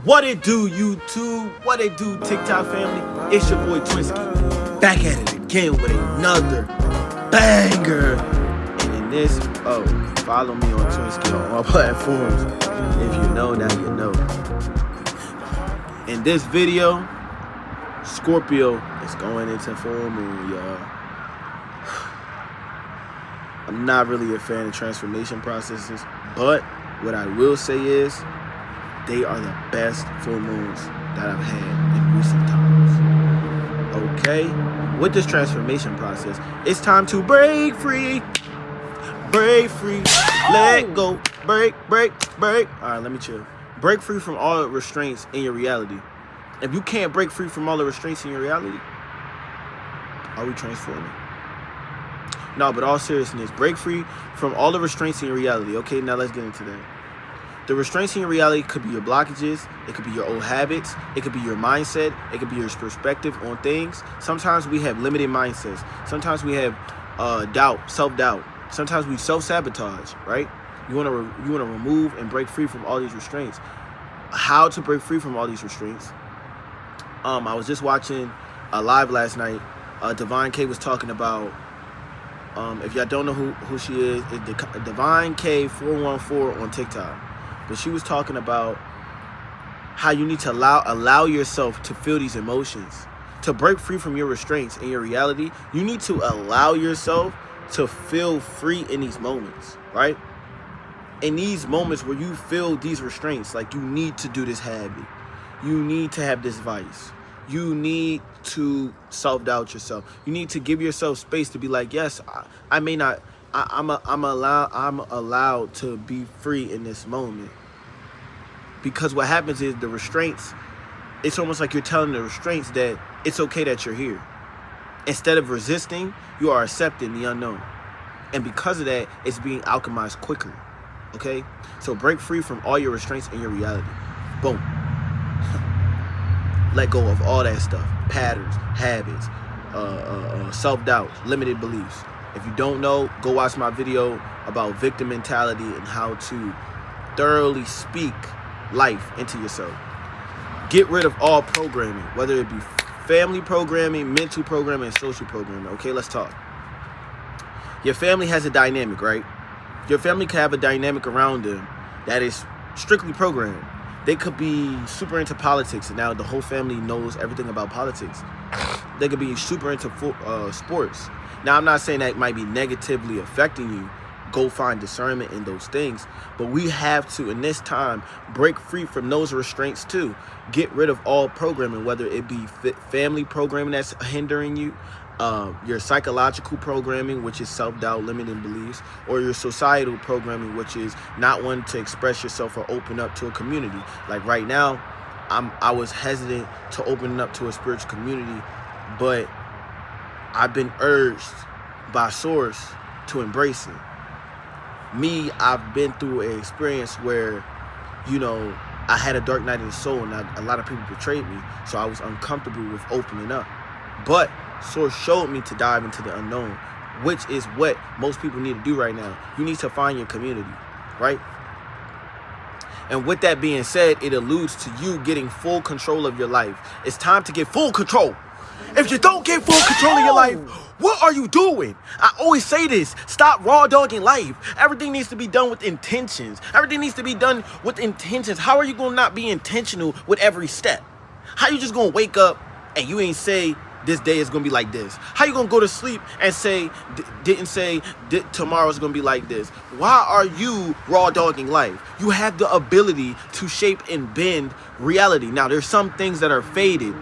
What it do, YouTube? What it do, TikTok family? It's your boy Twinsky, back at it again with another banger. And in this, follow me on Twinsky on all platforms. If you know, now you know. In this video, Scorpio is going into full moon, y'all. I'm not really a fan of transformation processes, but what I will say is they are the best full moons that I've had in recent times. Okay? With this transformation process, it's time to break free. Break free. Let go. Break. Alright, let me chill. Break free from all restraints in your reality. If you can't break free from all the restraints in your reality, are we transforming? No, but all seriousness, break free from all the restraints in your reality. Okay, now let's get into that. The restraints in your reality could be your blockages, it could be your old habits, it could be your mindset, it could be your perspective on things. Sometimes we have limited mindsets. Sometimes we have doubt, self-doubt. Sometimes we self-sabotage, right? You want to remove and break free from all these restraints. How to break free from all these restraints? I was just watching a live last night. Divine K was talking about, if y'all don't know who she is, it's Divine K 414 on TikTok. But she was talking about how you need to allow yourself to feel these emotions. To break free from your restraints in your reality, you need to allow yourself to feel free in these moments, right? In these moments where you feel these restraints, like you need to do this habit, you need to have this vice, you need to self-doubt yourself, you need to give yourself space to be like, yes, I may not, I'm allowed to be free in this moment. Because what happens is the restraints, it's almost like you're telling the restraints that it's okay that you're here. Instead of resisting, you are accepting the unknown. And because of that, it's being alchemized quicker. Okay? So break free from all your restraints in your reality. Boom. Let go of all that stuff. Patterns, habits, self-doubt, limited beliefs. If you don't know, go watch my video about victim mentality and how to thoroughly speak life into yourself. Get rid of all programming, whether it be family programming, mental programming, and social programming. Okay, let's talk. Your family has a dynamic, right? Your family can have a dynamic around them that is strictly programmed. They could be super into politics, and now the whole family knows everything about politics. They could be super into sports. Now, I'm not saying that might be negatively affecting you. Go find discernment in those things. But we have to, in this time, break free from those restraints too. Get rid of all programming, whether it be family programming that's hindering you, your psychological programming, which is self-doubt, limiting beliefs, or your societal programming, which is not wanting to express yourself or open up to a community. Like right now, I was hesitant to open up to a spiritual community, but I've been urged by source to embrace it. Me, I've been through an experience where, I had a dark night in the soul, and a lot of people betrayed me, so I was uncomfortable with opening up. But Source showed me to dive into the unknown, which is what most people need to do right now. You need to find your community, right? And with that being said, it alludes to you getting full control of your life. It's time to get full control. If you don't get full control of your life, what are you doing? I always say this. Stop raw dogging life. Everything needs to be done with intentions. Everything needs to be done with intentions. How are you going to not be intentional with every step? How you just going to wake up and you ain't say this day is going to be like this? How you going to go to sleep and didn't say tomorrow's going to be like this? Why are you raw dogging life? You have the ability to shape and bend reality. Now, there's some things that are faded.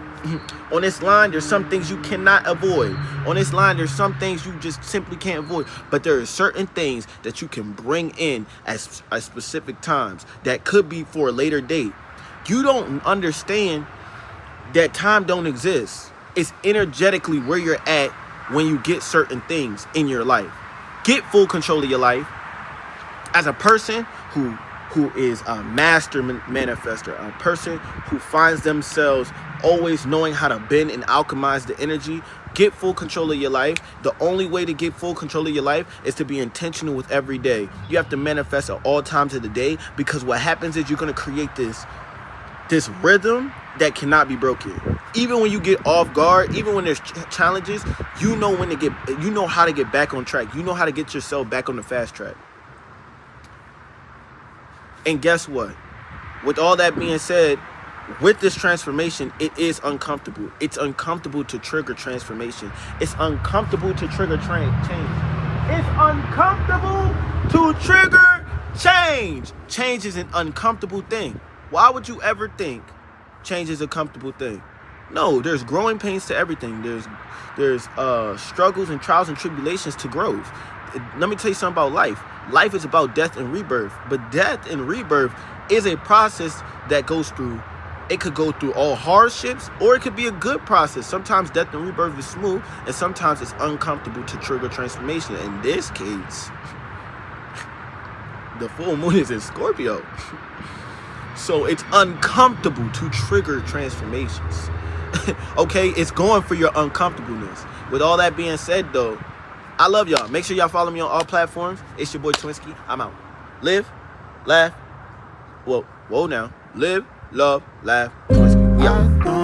On this line, there's some things you cannot avoid. On this line, there's some things you just simply can't avoid. But there are certain things that you can bring in at specific times that could be for a later date. You don't understand that time don't exist. It's energetically where you're at when you get certain things in your life. Get full control of your life. As a person who is a master manifester, a person who finds themselves always knowing how to bend and alchemize the energy, get full control of your life. The only way to get full control of your life is to be intentional with every day. You have to manifest at all times of the day, because what happens is you're going to create this this rhythm that cannot be broken. Even when you get off guard, even when there's challenges, you know when to get, you know how to get back on track. You know how to get yourself back on the fast track. And guess what? With all that being said, with this transformation, it is uncomfortable. It's uncomfortable to trigger transformation. It's uncomfortable to trigger change. It's uncomfortable to trigger change. Change is an uncomfortable thing. Why would you ever think change is a comfortable thing? No, there's growing pains to everything. There's struggles and trials and tribulations to growth. Let me tell you something about life. Life is about death and rebirth. But death and rebirth is a process that goes through. It could go through all hardships, or it could be a good process. Sometimes death and rebirth is smooth, and sometimes it's uncomfortable to trigger transformation. In this case, the full moon is in Scorpio. So it's uncomfortable to trigger transformations. Okay, it's going for your uncomfortableness. With all that being said, though, I love y'all. Make sure y'all follow me on all platforms. It's your boy Twinsky. I'm out. Live, laugh. Whoa now. Live, love, laugh, Twinsky. We out.